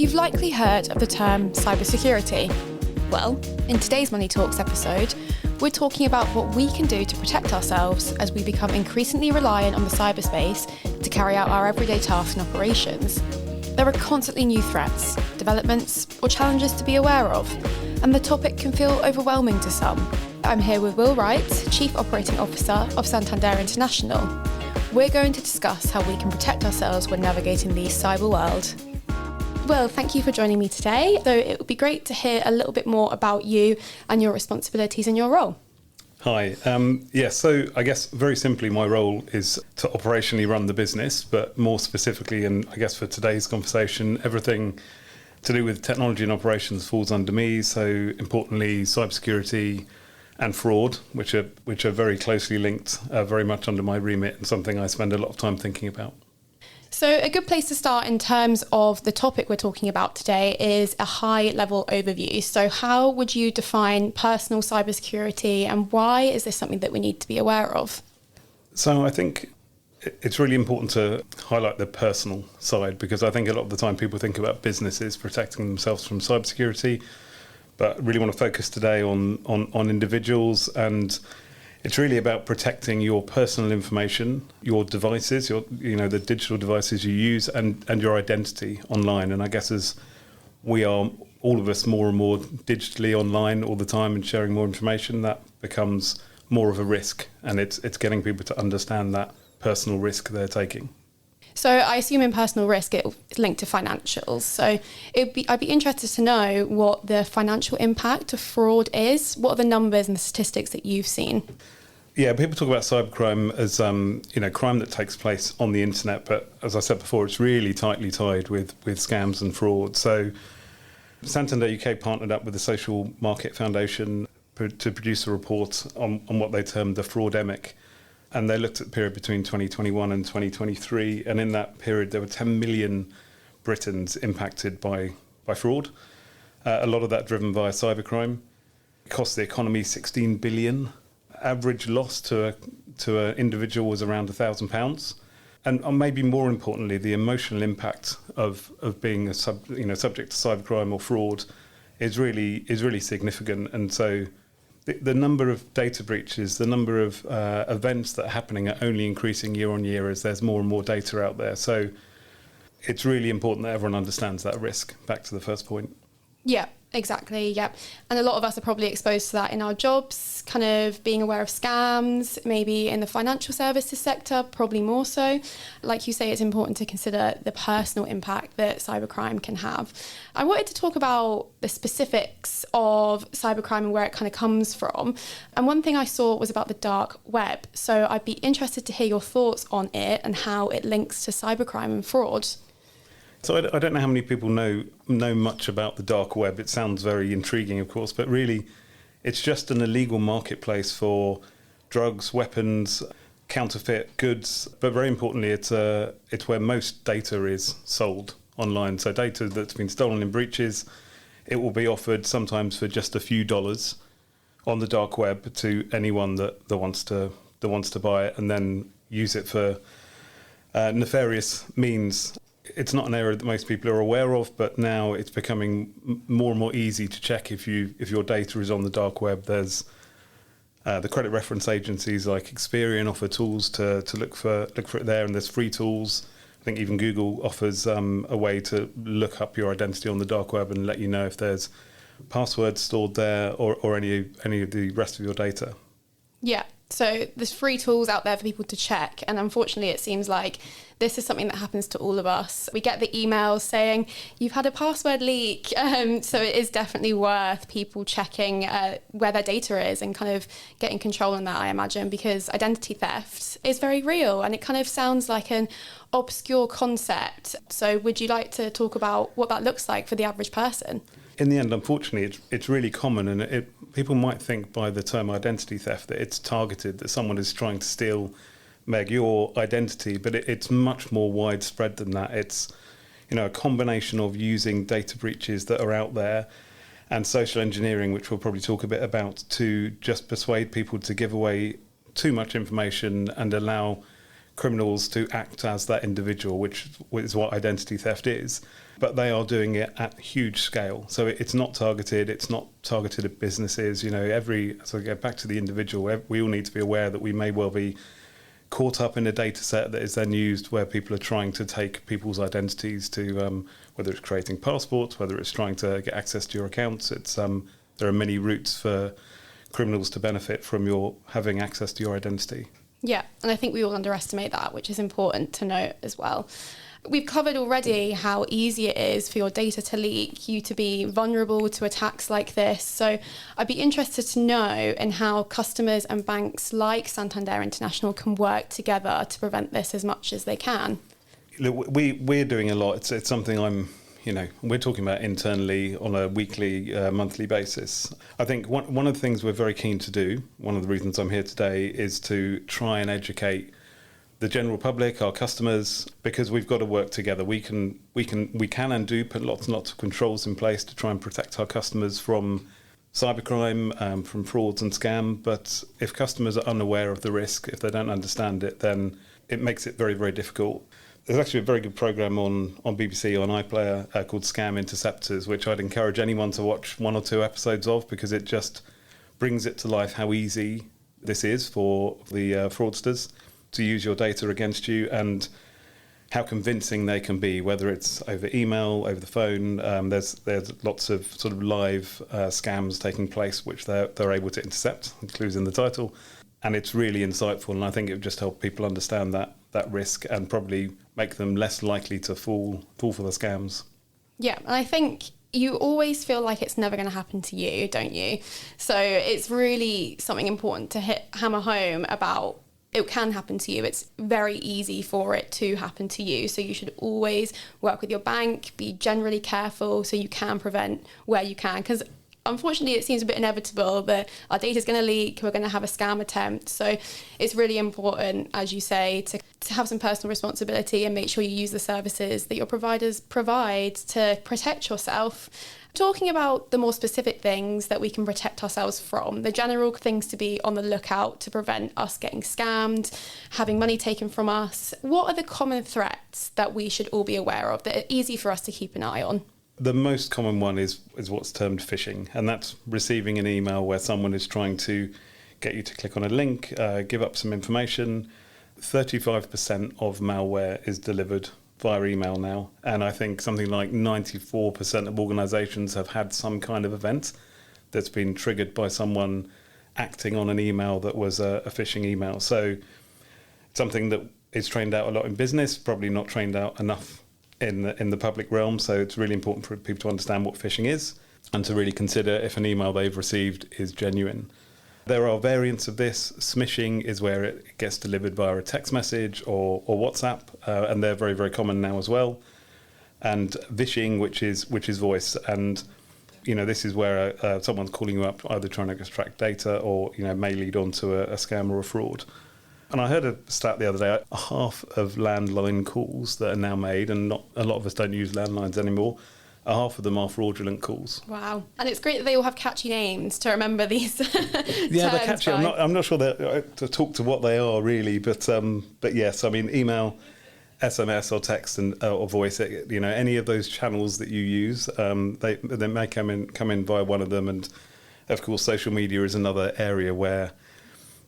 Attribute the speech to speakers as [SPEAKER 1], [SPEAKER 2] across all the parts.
[SPEAKER 1] You've likely heard of the term cybersecurity. Well, in today's Money Talks episode, we're talking about what we can do to protect ourselves as we become increasingly reliant on the cyberspace to carry out our everyday tasks and operations. There are constantly new threats, developments, or challenges to be aware of, and the topic can feel overwhelming to some. I'm here with Will Wright, Chief Operating Officer of Santander International. We're going to discuss how we can protect ourselves when navigating the cyber world. Will, thank you for joining me today. So it would be great to hear a little bit more about you and your responsibilities in your role.
[SPEAKER 2] Hi. So I guess very simply my role is to operationally run the business, but more specifically, and I guess for today's conversation, everything to do with technology and operations falls under me. So importantly, cybersecurity and fraud, which are very closely linked, very much under my remit and something I spend a lot of time thinking about.
[SPEAKER 1] So a good place to start in terms of the topic we're talking about today is a high-level overview. So how would you define personal cybersecurity, and why is this something that we need to be aware of?
[SPEAKER 2] So I think it's really important to highlight the personal side, because I think a lot of the time people think about businesses protecting themselves from cybersecurity, but really want to focus today on individuals. And it's really about protecting your personal information, your devices, the digital devices you use, and your identity online. And I guess as we are, all of us, more and more digitally online all the time and sharing more information, that becomes more of a risk. And it's getting people to understand that personal risk they're taking.
[SPEAKER 1] So I assume in personal risk it's linked to financials. So I'd be interested to know what the financial impact of fraud is. What are the numbers and the statistics that you've seen?
[SPEAKER 2] Yeah, people talk about cybercrime as crime that takes place on the internet, but as I said before, it's really tightly tied with scams and fraud. So Santander UK partnered up with the Social Market Foundation to produce a report on what they termed the fraudemic. And they looked at the period between 2021 and 2023. And in that period, there were 10 million Britons impacted by fraud. A lot of that driven via cybercrime. It cost the economy 16 billion. Average loss to an individual was around £1,000. And maybe more importantly, the emotional impact of being subject to cybercrime or fraud is really significant. And so the number of data breaches, the number of events that are happening are only increasing year on year as there's more and more data out there. So it's really important that everyone understands that risk, back to the first point.
[SPEAKER 1] Yeah, exactly. Yeah. And a lot of us are probably exposed to that in our jobs, kind of being aware of scams, maybe in the financial services sector, probably more so. Like you say, it's important to consider the personal impact that cybercrime can have. I wanted to talk about the specifics of cybercrime and where it kind of comes from. And one thing I saw was about the dark web. So I'd be interested to hear your thoughts on it and how it links to cybercrime and fraud.
[SPEAKER 2] So I don't know how many people know much about the dark web. It sounds very intriguing, of course, but really it's just an illegal marketplace for drugs, weapons, counterfeit goods. But very importantly, it's where most data is sold online. So data that's been stolen in breaches, it will be offered sometimes for just a few dollars on the dark web to anyone that wants to buy it and then use it for nefarious means. It's not an area that most people are aware of, but now it's becoming more and more easy to check if your data is on the dark web. There's the credit reference agencies like Experian offer tools to look for it there, and there's free tools. I think even Google offers a way to look up your identity on the dark web and let you know if there's passwords stored there or any of the rest of your data. Yeah.
[SPEAKER 1] So there's free tools out there for people to check. And unfortunately, it seems like this is something that happens to all of us. We get the emails saying, you've had a password leak. So it is definitely worth people checking where their data is and kind of getting control on that, I imagine, because identity theft is very real. And it kind of sounds like an obscure concept. So would you like to talk about what that looks like for the average person?
[SPEAKER 2] In the end, unfortunately, it's really common, and people might think by the term identity theft that it's targeted, that someone is trying to steal, Meg, your identity, but it's much more widespread than that. It's a combination of using data breaches that are out there and social engineering, which we'll probably talk a bit about, to just persuade people to give away too much information and allow criminals to act as that individual, which is what identity theft is. But they are doing it at huge scale. So it's not targeted. It's not targeted at businesses. So I go back to the individual. We all need to be aware that we may well be caught up in a data set that is then used where people are trying to take people's identities to, whether it's creating passports, whether it's trying to get access to your accounts. There are many routes for criminals to benefit from your having access to your identity.
[SPEAKER 1] Yeah, and I think we all underestimate that, which is important to note as well. We've covered already how easy it is for your data to leak, you to be vulnerable to attacks like this. So I'd be interested to know in how customers and banks like Santander International can work together to prevent this as much as they can.
[SPEAKER 2] Look, we're doing a lot. It's something we're talking about internally on a weekly, monthly basis. I think one of the things we're very keen to do, one of the reasons I'm here today, is to try and educate the general public, our customers, because we've got to work together. We can and do put lots and lots of controls in place to try and protect our customers from cybercrime, from frauds and scam. But if customers are unaware of the risk, if they don't understand it, then it makes it very, very difficult. There's actually a very good programme on BBC, on iPlayer, called Scam Interceptors, which I'd encourage anyone to watch 1 or 2 episodes of, because it just brings it to life how easy this is for the fraudsters to use your data against you, and how convincing they can be, whether it's over email, over the phone. There's lots of sort of live scams taking place, which they're able to intercept, clues in the title. And it's really insightful, and I think it would just help people understand that risk and probably make them less likely to fall for the scams. Yeah,
[SPEAKER 1] and I think you always feel like it's never going to happen to you, don't you? So it's really something important to hammer home about. It can happen to you. It's very easy for it to happen to you. So you should always work with your bank, be generally careful so you can prevent where you can. Because unfortunately, it seems a bit inevitable that our data is going to leak, we're going to have a scam attempt. So it's really important, as you say, to have some personal responsibility and make sure you use the services that your providers provide to protect yourself. Talking about the more specific things that we can protect ourselves from, the general things to be on the lookout to prevent us getting scammed, having money taken from us, what are the common threats that we should all be aware of that are easy for us to keep an eye on?
[SPEAKER 2] The most common one is what's termed phishing, and that's receiving an email where someone is trying to get you to click on a link, give up some information. 35% of malware is delivered via email now, and I think something like 94% of organisations have had some kind of event that's been triggered by someone acting on an email that was a phishing email. So something that is trained out a lot in business, probably not trained out enough in the public realm. So it's really important for people to understand what phishing is and to really consider if an email they've received is genuine. There are variants of this. Smishing is where it gets delivered via a text message or WhatsApp, and they're very, very common now as well. And vishing, which is voice, and this is where someone's calling you up, either trying to extract data or may lead on to a scam or a fraud. And I heard a stat the other day: half of landline calls that are now made, and not a lot of us don't use landlines anymore, half of them are fraudulent calls.
[SPEAKER 1] Wow. And it's great that they all have catchy names to remember these
[SPEAKER 2] Yeah, they're catchy. I'm not sure to talk to what they are really, but yes, I mean, email, SMS or text or voice, any of those channels that you use, they may come in via one of them. And of course, social media is another area where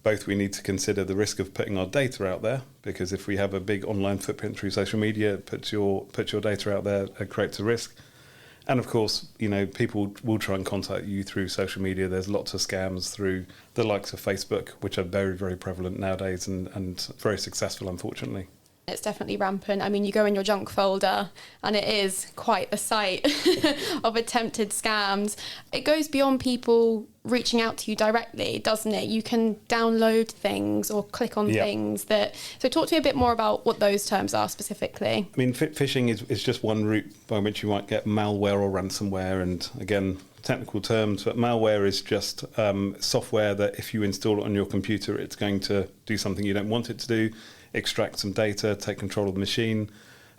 [SPEAKER 2] both we need to consider the risk of putting our data out there, because if we have a big online footprint through social media, it puts your data out there, it creates a risk. And of course, people will try and contact you through social media. There's lots of scams through the likes of Facebook, which are very, very prevalent nowadays and very successful, unfortunately.
[SPEAKER 1] It's definitely rampant. I mean, you go in your junk folder and it is quite the sight of attempted scams. It goes beyond people reaching out to you directly, doesn't it? You can download things or click on things that... So talk to me a bit more about what those terms are specifically.
[SPEAKER 2] I mean, phishing is just one route by which you might get malware or ransomware. And again, technical terms, but malware is just software that if you install it on your computer, it's going to do something you don't want it to do, extract some data, take control of the machine.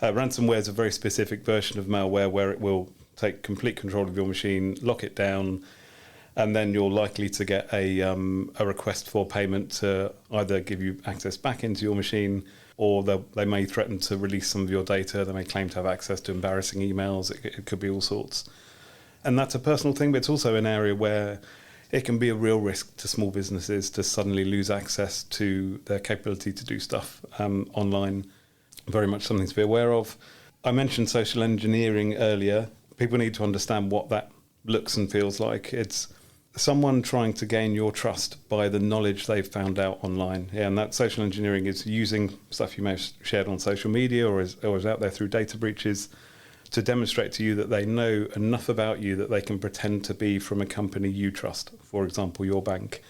[SPEAKER 2] Ransomware is a very specific version of malware where it will take complete control of your machine, lock it down, and then you're likely to get a request for payment to either give you access back into your machine or they may threaten to release some of your data. They may claim to have access to embarrassing emails. It could be all sorts. And that's a personal thing, but it's also an area where it can be a real risk to small businesses to suddenly lose access to their capability to do stuff online. Very much something to be aware of. I mentioned social engineering earlier. People need to understand what that looks and feels like. It's someone trying to gain your trust by the knowledge they've found out online. Yeah, and that social engineering is using stuff you may have shared on social media or is out there through data breaches to demonstrate to you that they know enough about you that they can pretend to be from a company you trust, for example, your bank.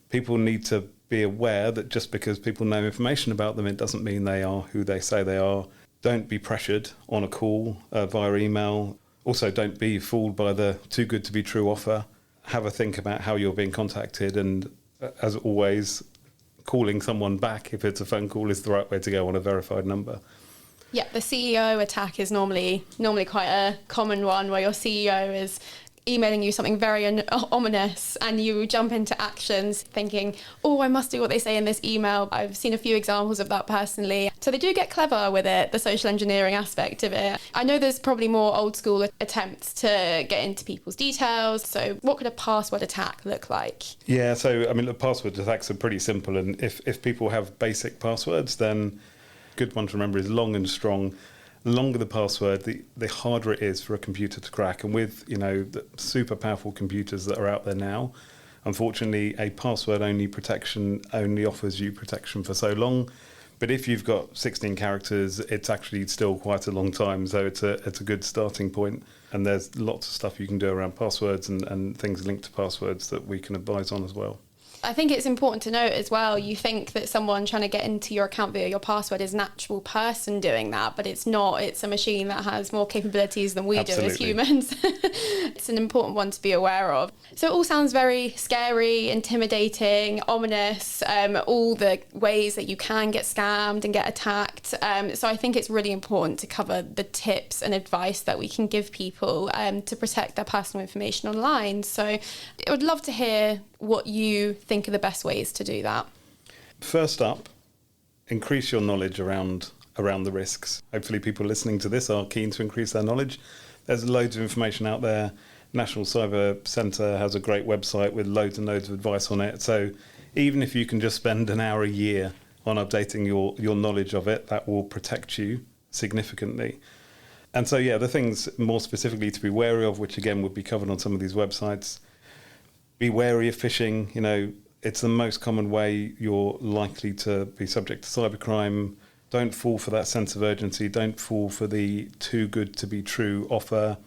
[SPEAKER 2] People need to be aware that just because people know information about them, it doesn't mean they are who they say they are. Don't be pressured on a call via email. Also, don't be fooled by the too good to be true offer. Have a think about how you're being contacted, and as always, calling someone back if it's a phone call is the right way to go on a verified number.
[SPEAKER 1] Yeah, the CEO attack is normally quite a common one, where your CEO is emailing you something very ominous and you jump into actions thinking, oh, I must do what they say in this email. I've seen a few examples of that personally. So they do get clever with it, the social engineering aspect of it. I know there's probably more old school attempts to get into people's details. So what could a password attack look like?
[SPEAKER 2] Yeah, so I mean, the password attacks are pretty simple. And if people have basic passwords, then a good one to remember is long and strong. The longer the password, the harder it is for a computer to crack. And with, the super powerful computers that are out there now, unfortunately, a password-only protection only offers you protection for so long. But if you've got 16 characters, it's actually still quite a long time. So it's a good starting point. And there's lots of stuff you can do around passwords and things linked to passwords that we can advise on as well.
[SPEAKER 1] I think it's important to note as well, you think that someone trying to get into your account via your password is an actual person doing that, but it's not. It's a machine that has more capabilities than we
[SPEAKER 2] Absolutely.
[SPEAKER 1] do as humans. It's an important one to be aware of. So it all sounds very scary, intimidating, ominous, all the ways that you can get scammed and get attacked. So I think it's really important to cover the tips and advice that we can give people to protect their personal information online. So I would love to hear what you think are the best ways to do that.
[SPEAKER 2] First up, increase your knowledge around the risks. Hopefully people listening to this are keen to increase their knowledge. There's loads of information out there. National Cyber Centre has a great website with loads and loads of advice on it. So even if you can just spend an hour a year on updating your knowledge of it, that will protect you significantly. And so, the things more specifically to be wary of, which again would be covered on some of these websites. Be wary of phishing. It's the most common way you're likely to be subject to cybercrime. Don't fall for that sense of urgency. Don't fall for the too good to be true offer.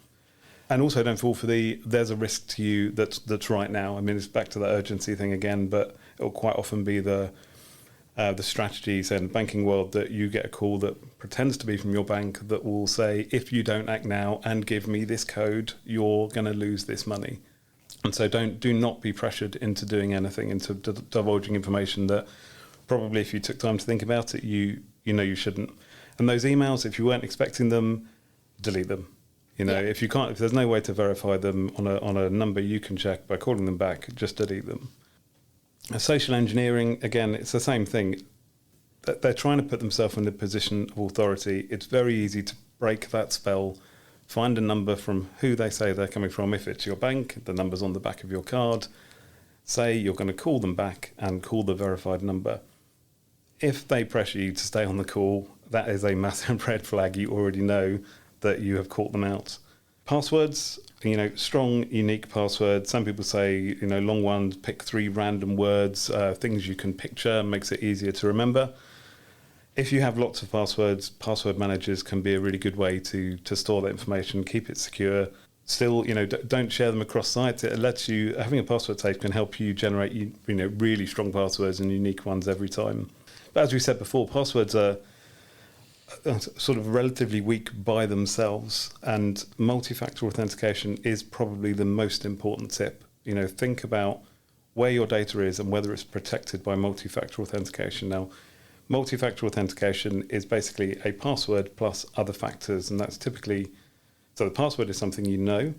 [SPEAKER 2] And also don't fall for there's a risk to you that's right now. I mean, it's back to the urgency thing again, but it'll quite often be the strategies in the banking world that you get a call that pretends to be from your bank that will say, if you don't act now and give me this code, you're going to lose this money. And so do not be pressured into doing anything, into divulging information that probably if you took time to think about it, you shouldn't. And those emails, if you weren't expecting them, delete them. If there's no way to verify them on a number you can check by calling them back, just delete them. Social engineering, again, it's the same thing. They're trying to put themselves in a position of authority. It's very easy to break that spell. Find a number from who they say they're coming from. If it's your bank, the number's on the back of your card. Say you're going to call them back and call the verified number. If they pressure you to stay on the call, that is a massive red flag. You already know that you have caught them out. Passwords, strong, unique passwords. Some people say, long ones, pick 3 random words, things you can picture, makes it easier to remember. If you have lots of passwords, password managers can be a really good way to store that information, keep it secure. Still, don't share them across sites. It lets you, having a password safe can help you generate, really strong passwords and unique ones every time. But as we said before, passwords are sort of relatively weak by themselves, and multi-factor authentication is probably the most important tip. Think about where your data is and whether it's protected by multi-factor authentication. Now, multi-factor authentication is basically a password plus other factors, and that's typically, so the password is something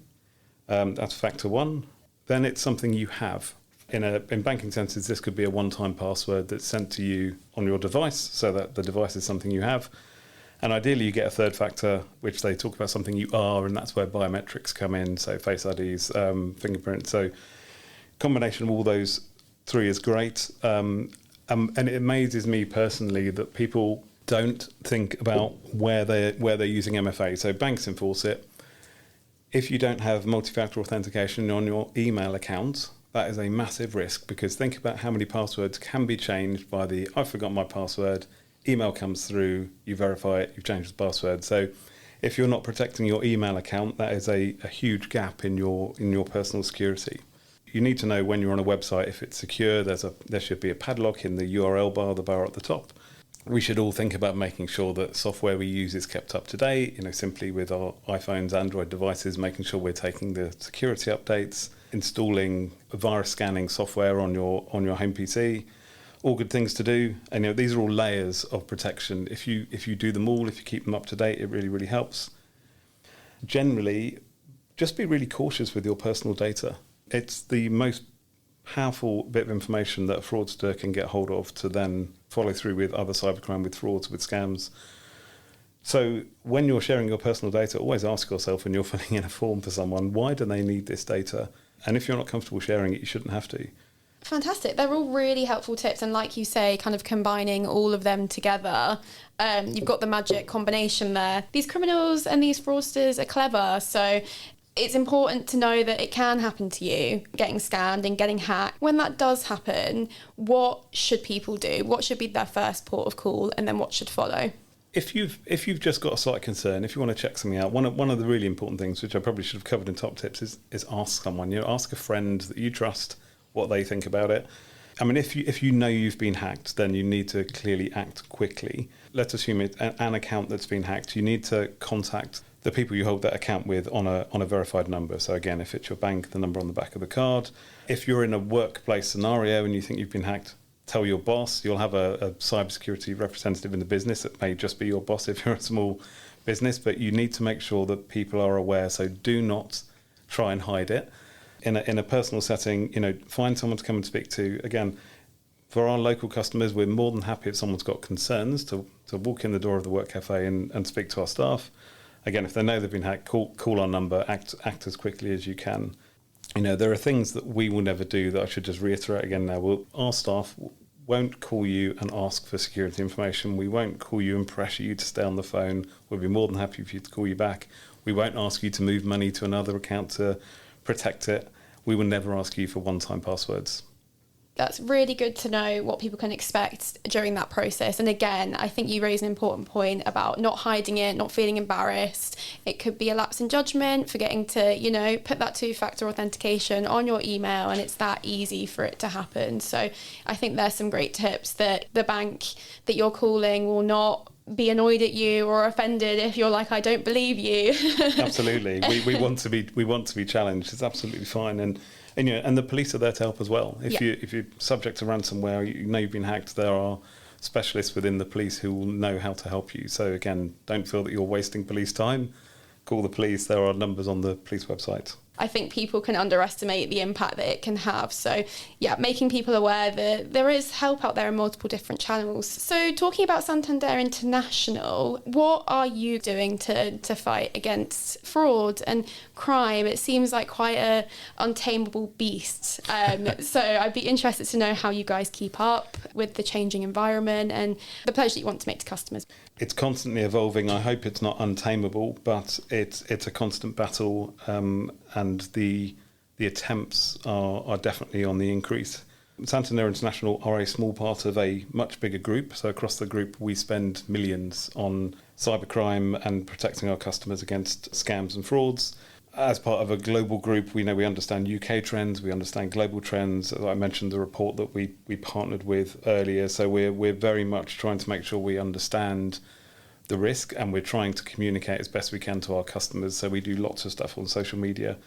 [SPEAKER 2] that's factor one, then it's something you have, In banking senses, this could be a one-time password that's sent to you on your device, so that the device is something you have. And ideally, you get a third factor, which they talk about something you are, and that's where biometrics come in, so Face IDs, fingerprints. So combination of all those three is great. And it amazes me personally that people don't think about where they're using MFA. So banks enforce it. If you don't have multi-factor authentication on your email account, that is a massive risk, because think about how many passwords can be changed by the "I forgot my password," email comes through, you verify it, you've changed the password. So if you're not protecting your email account, that is a huge gap in your personal security. You need to know when you're on a website if it's secure. There should be a padlock in the URL bar, the bar at the top. We should all think about making sure that software we use is kept up to date, simply with our iPhones, Android devices, making sure we're taking the security updates, installing virus scanning software on your home PC. All good things to do. And these are all layers of protection. If you do them all, if you keep them up to date, it really, really helps. Generally, just be really cautious with your personal data. It's the most powerful bit of information that a fraudster can get hold of to then follow through with other cybercrime, with frauds, with scams. So when you're sharing your personal data, always ask yourself when you're filling in a form for someone, why do they need this data? And if you're not comfortable sharing it, you shouldn't have to.
[SPEAKER 1] Fantastic. They're all really helpful tips. And like you say, kind of combining all of them together, you've got the magic combination there. These criminals and these fraudsters are clever. So it's important to know that it can happen to you, getting scammed and getting hacked. When that does happen, what should people do? What should be their first port of call, and then what should follow?
[SPEAKER 2] If you've just got a slight concern, if you want to check something out, one of the really important things, which I probably should have covered in top tips, is ask someone. Ask a friend that you trust what they think about it. I mean, if you know you've been hacked, then you need to clearly act quickly. Let's assume it's an account that's been hacked. You need to contact the people you hold that account with on a verified number. So again, if it's your bank, the number on the back of the card. If you're in a workplace scenario and you think you've been hacked, tell your boss. You'll have a cybersecurity representative in the business. It may just be your boss if you're a small business, but you need to make sure that people are aware. So do not try and hide it. In a personal setting, find someone to come and speak to. Again, for our local customers, we're more than happy if someone's got concerns to walk in the door of the work cafe and speak to our staff. Again, if they know they've been hacked, call our number, act as quickly as you can. There are things that we will never do that I should just reiterate again now. Our staff won't call you and ask for security information. We won't call you and pressure you to stay on the phone. We'll be more than happy for you to call you back. We won't ask you to move money to another account to protect it. We will never ask you for one-time passwords.
[SPEAKER 1] That's really good to know what people can expect during that process. And again, I think you raise an important point about not hiding it, not feeling embarrassed. It could be a lapse in judgment, forgetting to, put that two-factor authentication on your email, and it's that easy for it to happen. So I think there's some great tips that the bank that you're calling will not be annoyed at you or offended if you're like, I don't believe you.
[SPEAKER 2] Absolutely. We want to be challenged. It's absolutely fine. And the police are there to help as well. If you're subject to ransomware, you've been hacked, there are specialists within the police who will know how to help you. So again, don't feel that you're wasting police time. Call the police. There are numbers on the police website.
[SPEAKER 1] I think people can underestimate the impact that it can have. So making people aware that there is help out there in multiple different channels. So talking about Santander International, what are you doing to fight against fraud and crime? It seems like quite a untamable beast. So I'd be interested to know how you guys keep up with the changing environment and the pledge that you want to make to customers.
[SPEAKER 2] It's constantly evolving. I hope it's not untamable, but it's a constant battle, and the attempts are definitely on the increase. Santander International are a small part of a much bigger group. So across the group, we spend millions on cybercrime and protecting our customers against scams and frauds. As part of a global group, we understand UK trends, we understand global trends. As I mentioned, the report that we partnered with earlier. So we're very much trying to make sure we understand the risk, and we're trying to communicate as best we can to our customers. So we do lots of stuff on social media.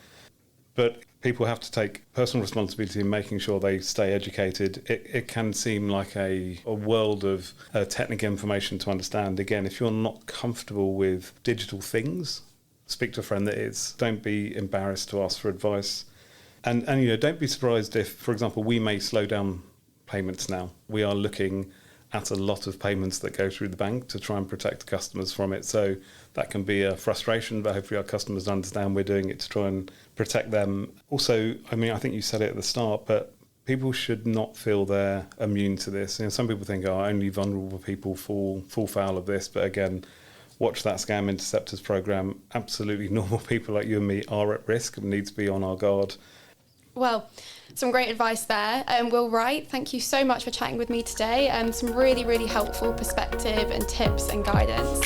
[SPEAKER 2] But people have to take personal responsibility in making sure they stay educated. It can seem like a world of technical information to understand. Again, if you're not comfortable with digital things, speak to a friend that is. Don't be embarrassed to ask for advice. And don't be surprised if, for example, we may slow down payments now. We are looking at a lot of payments that go through the bank to try and protect customers from it. So that can be a frustration, but hopefully our customers understand we're doing it to try and protect them. Also, I think you said it at the start, but people should not feel they're immune to this. Some people think, only vulnerable people fall foul of this. But again, watch that Scam Interceptors program. Absolutely normal people like you and me are at risk and need to be on our guard.
[SPEAKER 1] Well, some great advice there. Will Wright, thank you so much for chatting with me today. Some really, really helpful perspective and tips and guidance.